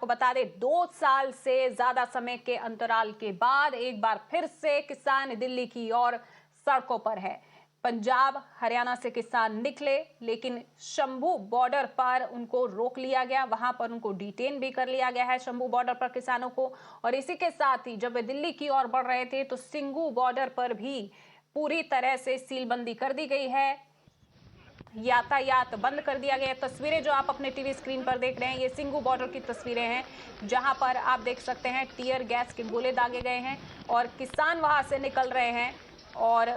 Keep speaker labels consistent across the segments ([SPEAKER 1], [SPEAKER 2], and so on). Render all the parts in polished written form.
[SPEAKER 1] को बता दें 2 साल से ज्यादा समय के अंतराल के बाद एक बार फिर से किसान दिल्ली की ओर सड़कों पर है। पंजाब हरियाणा से किसान निकले, लेकिन शंभू बॉर्डर पर उनको रोक लिया गया। वहां पर उनको डिटेन भी कर लिया गया है शंभू बॉर्डर पर किसानों को। और इसी के साथ ही जब वे दिल्ली की ओर बढ़ रहे थे तो सिंघू बॉर्डर पर भी पूरी तरह से सीलबंदी कर दी गई है, यातायात बंद कर दिया गया। तस्वीरें जो आप अपने टीवी स्क्रीन पर देख रहे हैं, ये सिंघू बॉर्डर की तस्वीरें हैं, जहां पर आप देख सकते हैं टीयर गैस के गोले दागे गए हैं और किसान वहां से निकल रहे हैं। और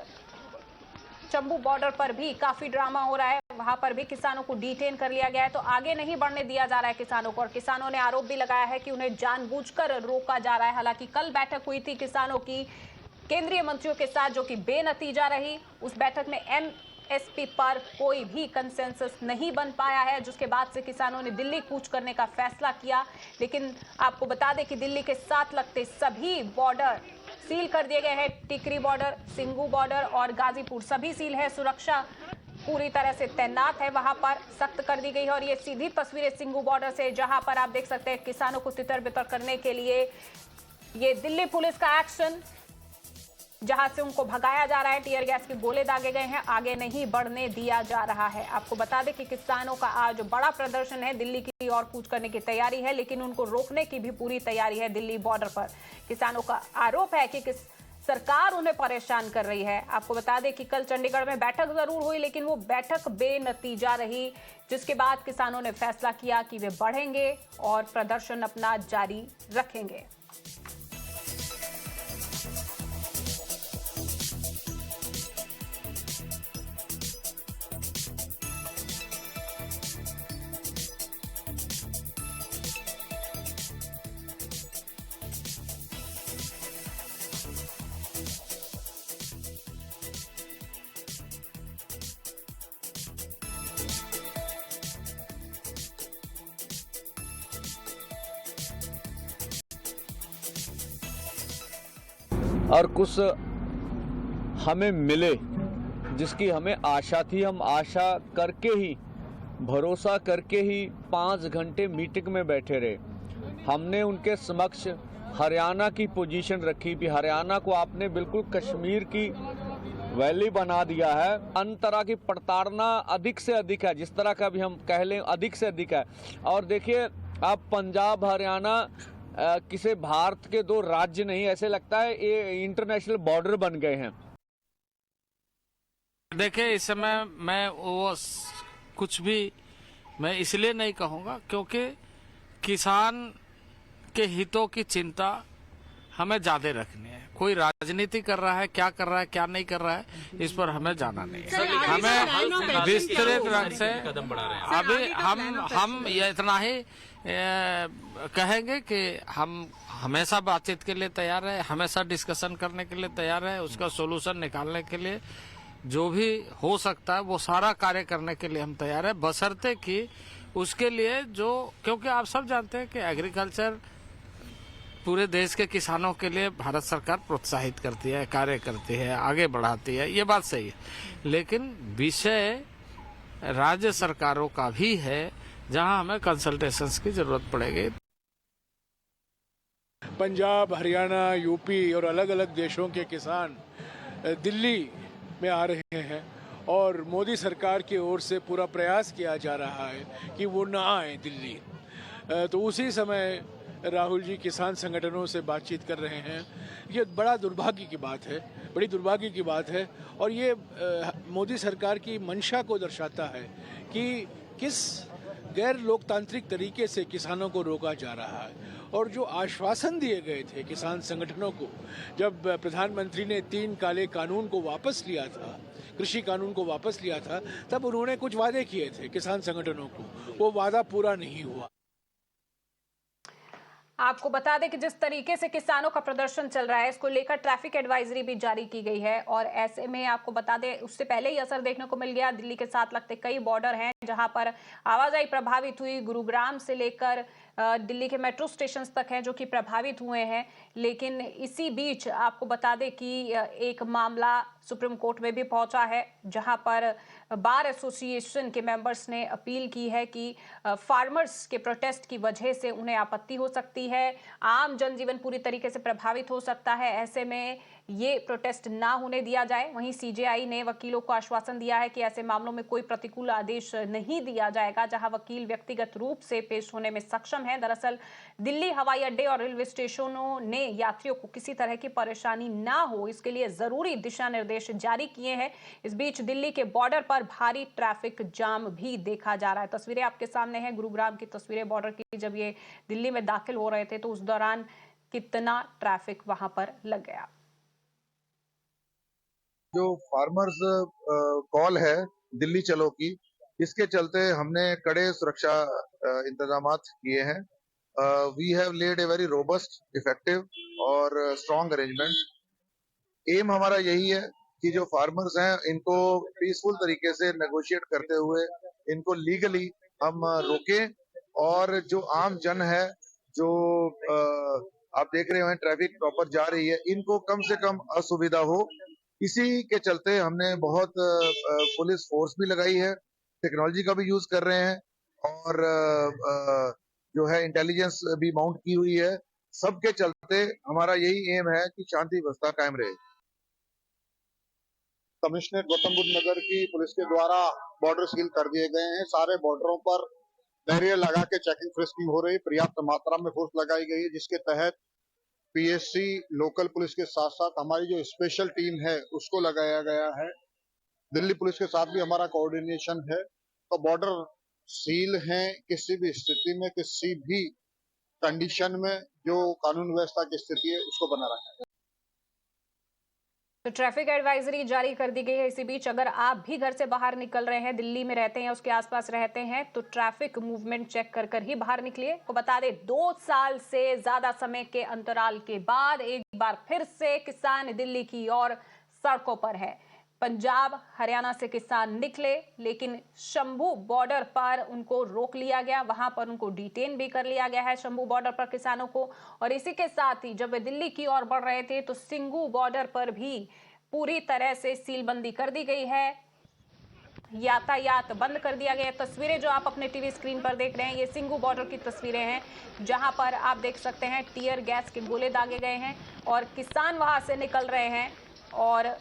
[SPEAKER 1] शंभू बॉर्डर पर भी काफी ड्रामा हो रहा है, वहां पर भी किसानों को डिटेन कर लिया गया है। तो आगे नहीं बढ़ने दिया जा रहा है किसानों को, और किसानों ने आरोप भी लगाया है कि उन्हें जानबूझकर रोका जा रहा है। हालांकि कल बैठक हुई थी किसानों की केंद्रीय मंत्रियों के साथ, जो कि बेनतीजा रही। उस बैठक में एमएसपी पर कोई भी कंसेंसस नहीं बन पाया है, जिसके बाद से किसानों ने दिल्ली कूच करने का फैसला किया। लेकिन आपको बता दें कि दिल्ली के साथ लगते सभी बॉर्डर सील कर दिए गए हैं। टिकरी बॉर्डर, सिंघू बॉर्डर और गाजीपुर सभी सील है। सुरक्षा पूरी तरह से तैनात है, वहां पर सख्त कर दी गई है। और ये सीधी तस्वीरें सिंघू बॉर्डर से, जहां पर आप देख सकते हैं किसानों को तितर बितर करने के लिए ये दिल्ली पुलिस का एक्शन, जहां से उनको भगाया जा रहा है, टीयर गैस के गोले दागे गए हैं, आगे नहीं बढ़ने दिया जा रहा है। आपको बता दें कि किसानों का आज बड़ा प्रदर्शन है, दिल्ली की ओर कूच करने की तैयारी है, लेकिन उनको रोकने की भी पूरी तैयारी है। दिल्ली बॉर्डर पर किसानों का आरोप है कि सरकार उन्हें परेशान कर रही है। आपको बता दें कि कल चंडीगढ़ में बैठक जरूर हुई, लेकिन वो बैठक बेनतीजा रही, जिसके बाद किसानों ने फैसला किया कि वे बढ़ेंगे और प्रदर्शन अपना जारी रखेंगे।
[SPEAKER 2] और कुछ हमें मिले जिसकी हमें आशा थी। हम आशा करके ही, भरोसा करके ही 5 घंटे मीटिंग में बैठे रहे। हमने उनके समक्ष हरियाणा की पोजीशन रखी भी, हरियाणा को आपने बिल्कुल कश्मीर की वैली बना दिया है। अन्य तरह की प्रताड़ना अधिक से अधिक है, जिस तरह का भी हम कह लें अधिक से अधिक है। और देखिए, अब पंजाब हरियाणा किसी भारत के 2 राज्य नहीं, ऐसे लगता है ये इंटरनेशनल बॉर्डर बन गए हैं।
[SPEAKER 3] देखिए, इस समय मैं वो कुछ भी मैं इसलिए नहीं कहूँगा क्योंकि किसान के हितों की चिंता हमें ज्यादा रखनी है। कोई राजनीति कर रहा है, क्या कर रहा है, क्या नहीं कर रहा है, इस पर हमें जाना नहीं है। हमें विस्तृत रंग से अभी हम ये इतना ही कहेंगे कि हम हमेशा बातचीत के लिए तैयार है, हमेशा डिस्कशन करने के लिए तैयार है, उसका सोल्यूशन निकालने के लिए जो भी हो सकता है वो सारा कार्य करने के लिए हम तैयार है, बशर्ते कि उसके लिए जो, क्योंकि आप सब जानते हैं कि एग्रीकल्चर पूरे देश के किसानों के लिए भारत सरकार प्रोत्साहित करती है, कार्य करती है, आगे बढ़ाती है, ये बात सही है। लेकिन विषय राज्य सरकारों का भी है, जहां हमें कंसल्टेशंस की जरूरत पड़ेगी।
[SPEAKER 4] पंजाब, हरियाणा, यूपी और अलग अलग देशों के किसान दिल्ली में आ रहे हैं और मोदी सरकार की ओर से पूरा प्रयास किया जा रहा है कि वो ना आए दिल्ली। तो उसी समय राहुल जी किसान संगठनों से बातचीत कर रहे हैं। ये बड़ा दुर्भाग्य की बात है, बड़ी दुर्भाग्य की बात है। और ये मोदी सरकार की मंशा को दर्शाता है कि किस गैर लोकतांत्रिक तरीके से किसानों को रोका जा रहा है। और जो आश्वासन दिए गए थे किसान संगठनों को, जब प्रधानमंत्री ने 3 काले कानून को वापस लिया था, कृषि कानून को वापस लिया था, तब उन्होंने कुछ वादे किए थे किसान संगठनों को, वो वादा पूरा नहीं हुआ।
[SPEAKER 1] आपको बता दें कि जिस तरीके से किसानों का प्रदर्शन चल रहा है, इसको लेकर ट्रैफिक एडवाइजरी भी जारी की गई है। और ऐसे में आपको बता दें, उससे पहले ही असर देखने को मिल गया। दिल्ली के साथ लगते कई बॉर्डर हैं जहां पर आवाजाही प्रभावित हुई। गुरुग्राम से लेकर दिल्ली के मेट्रो स्टेशन तक हैं जो कि प्रभावित हुए हैं। लेकिन इसी बीच आपको बता दें कि एक मामला सुप्रीम कोर्ट में भी पहुंचा है, जहां पर बार एसोसिएशन के मेंबर्स ने अपील की है कि फार्मर्स के प्रोटेस्ट की वजह से उन्हें आपत्ति हो सकती है, आम जनजीवन पूरी तरीके से प्रभावित हो सकता है। ऐसे में ये प्रोटेस्ट ना होने दिया जाए। वहीं सीजेआई ने वकीलों को आश्वासन दिया है कि ऐसे मामलों में कोई प्रतिकूल आदेश नहीं दिया जाएगा जहां वकील व्यक्तिगत रूप से पेश होने में सक्षम है। दरअसल दिल्ली हवाई अड्डे और रेलवे स्टेशनों ने यात्रियों को किसी तरह की परेशानी ना हो, इसके लिए जरूरी दिशा निर्देश जारी किए हैं। इस बीच दिल्ली के बॉर्डर पर भारी ट्रैफिक जाम भी देखा जा रहा है। तस्वीरें आपके सामने हैं, गुरुग्राम की तस्वीरें बॉर्डर की। जब ये दिल्ली में दाखिल हो रहे थे तो उस दौरान कितना ट्रैफिक वहां पर लग गया।
[SPEAKER 5] जो फार्मर्स कॉल है दिल्ली चलो की, इसके चलते हमने कड़े सुरक्षा इंतजामात किए हैं। We have laid a very robust, effective और स्ट्रॉन्ग अरेंजमेंट। एम हमारा यही है कि जो फार्मर्स हैं इनको पीसफुल तरीके से नेगोशिएट करते हुए इनको लीगली हम रोकें, और जो आम जन है, जो आप देख रहे हैं ट्रैफिक प्रॉपर जा रही है, इनको कम से कम असुविधा हो। इसी के चलते हमने बहुत पुलिस फोर्स भी लगाई है, टेक्नोलॉजी का भी यूज कर रहे हैं, और जो है इंटेलिजेंस भी माउंट की हुई है। सबके चलते हमारा यही एम है कि शांति व्यवस्था कायम रहे।
[SPEAKER 6] कमिश्नरेट गौतम बुद्ध नगर की पुलिस के द्वारा बॉर्डर सील कर दिए गए हैं। सारे बॉर्डरों पर बैरियर लगा के चेकिंग फ्रिस्किंग हो रही है। पर्याप्त मात्रा में फोर्स लगाई गई है, जिसके तहत पीएससी लोकल पुलिस के साथ साथ हमारी जो स्पेशल टीम है उसको लगाया गया है। दिल्ली पुलिस के साथ भी हमारा कोऑर्डिनेशन है। तो बॉर्डर सील है, किसी भी स्थिति में, किसी भी कंडीशन में जो कानून व्यवस्था की स्थिति है उसको बना रखा है।
[SPEAKER 1] तो ट्रैफिक एडवाइजरी जारी कर दी गई है। इसी बीच अगर आप भी घर से बाहर निकल रहे हैं, दिल्ली में रहते हैं, उसके आसपास रहते हैं, तो ट्रैफिक मूवमेंट चेक कर कर ही बाहर निकलिए। को बता दें 2 साल से ज्यादा समय के अंतराल के बाद एक बार फिर से किसान दिल्ली की ओर सड़कों पर है। पंजाब हरियाणा से किसान निकले, लेकिन शंभू बॉर्डर पर उनको रोक लिया गया, वहां पर उनको डिटेन भी कर लिया गया है शंभू बॉर्डर पर किसानों को। और इसी के साथ ही जब वे दिल्ली की ओर बढ़ रहे थे तो सिंघू बॉर्डर पर भी पूरी तरह से सीलबंदी कर दी गई है, यातायात बंद कर दिया गया है। तस्वीरें जो आप अपने टीवी स्क्रीन पर देख रहे हैं, ये सिंघू बॉर्डर की तस्वीरें हैं, जहां पर आप देख सकते हैं टीयर गैस के गोले दागे गए हैं और किसान वहां से निकल रहे हैं। और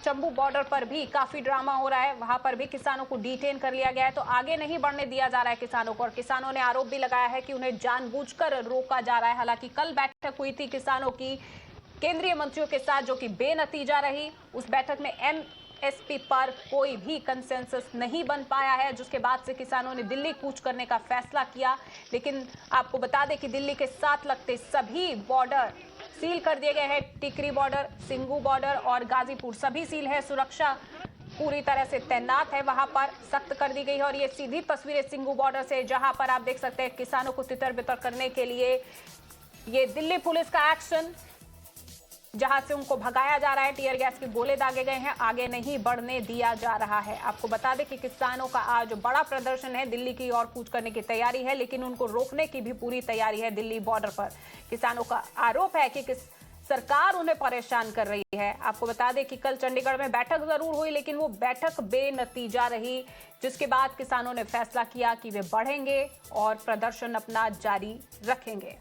[SPEAKER 1] शंभू बॉर्डर पर भी काफी ड्रामा हो रहा है, वहां पर भी किसानों को डिटेन कर लिया गया है। तो आगे नहीं बढ़ने दिया जा रहा है किसानों को, और किसानों ने आरोप भी लगाया है कि उन्हें जानबूझकर रोका जा रहा है। हालांकि कल बैठक हुई थी किसानों की केंद्रीय मंत्रियों के साथ, जो कि बेनतीजा रही। उस बैठक में एमएसपी पर कोई भी कंसेंसस नहीं बन पाया है, जिसके बाद से किसानों ने दिल्ली कूच करने का फैसला किया। लेकिन आपको बता दें कि दिल्ली के साथ लगते सभी बॉर्डर सील कर दिए गए हैं। टिकरी बॉर्डर, सिंघू बॉर्डर और गाजीपुर सभी सील है। सुरक्षा पूरी तरह से तैनात है, वहां पर सख्त कर दी गई है। और ये सीधी तस्वीरें सिंघू बॉर्डर से, जहां पर आप देख सकते हैं किसानों को तितर बितर करने के लिए ये दिल्ली पुलिस का एक्शन, जहां से उनको भगाया जा रहा है, टीयर गैस के गोले दागे गए हैं, आगे नहीं बढ़ने दिया जा रहा है। आपको बता दें कि किसानों का आज बड़ा प्रदर्शन है, दिल्ली की ओर कूच करने की तैयारी है, लेकिन उनको रोकने की भी पूरी तैयारी है दिल्ली बॉर्डर पर। किसानों का आरोप है कि सरकार उन्हें परेशान कर रही है। आपको बता दें कि कल चंडीगढ़ में बैठक जरूर हुई, लेकिन वो बैठक बेनतीजा रही, जिसके बाद किसानों ने फैसला किया कि वे बढ़ेंगे और प्रदर्शन अपना जारी रखेंगे।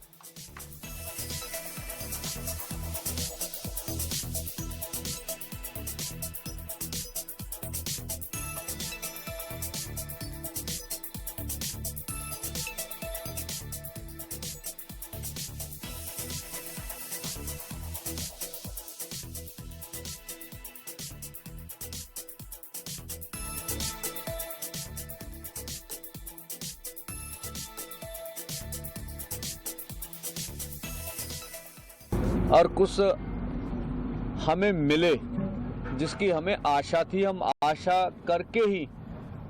[SPEAKER 2] और कुछ हमें मिले जिसकी हमें आशा थी, हम आशा करके ही,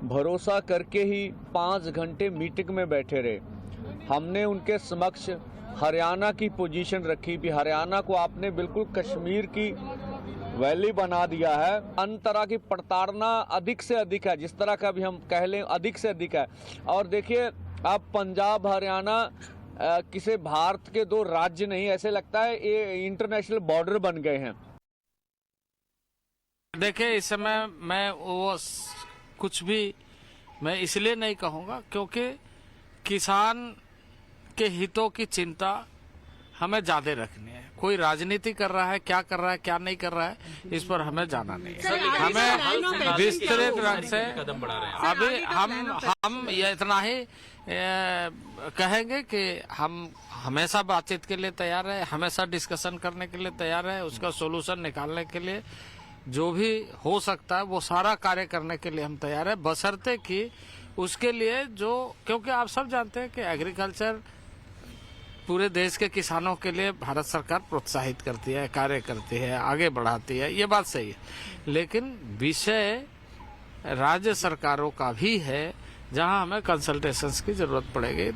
[SPEAKER 2] भरोसा करके ही 5 घंटे मीटिंग में बैठे रहे। हमने उनके समक्ष हरियाणा की पोजीशन रखी भी, हरियाणा को आपने बिल्कुल कश्मीर की वैली बना दिया है। अन्य तरह की प्रताड़ना अधिक से अधिक है, जिस तरह का भी हम कह लें अधिक से अधिक है। और देखिए अब पंजाब हरियाणा किसी भारत के दो राज्य नहीं, ऐसे लगता है ये इंटरनेशनल बॉर्डर बन गए हैं।
[SPEAKER 3] देखिए, इस समय मैं वो कुछ भी मैं इसलिए नहीं कहूँगा क्योंकि किसान के हितों की चिंता हमें ज्यादा रखनी है। कोई राजनीति कर रहा है, क्या कर रहा है, क्या नहीं कर रहा है, इस पर हमें जाना नहीं है। हमें विस्तृत ढंग से अभी हम ये इतना ही कहेंगे कि हम हमेशा बातचीत के लिए तैयार है, हमेशा डिस्कशन करने के लिए तैयार है, उसका सोल्यूशन निकालने के लिए जो भी हो सकता है वो सारा कार्य करने के लिए हम तैयार है, बशर्ते कि उसके लिए जो, क्योंकि आप सब जानते हैं कि एग्रीकल्चर पूरे देश के किसानों के लिए भारत सरकार प्रोत्साहित करती है, कार्य करती है, आगे बढ़ाती है, ये बात सही है। लेकिन विषय राज्य सरकारों का भी है जहां हमें कंसल्टेशंस की जरूरत पड़ेगी।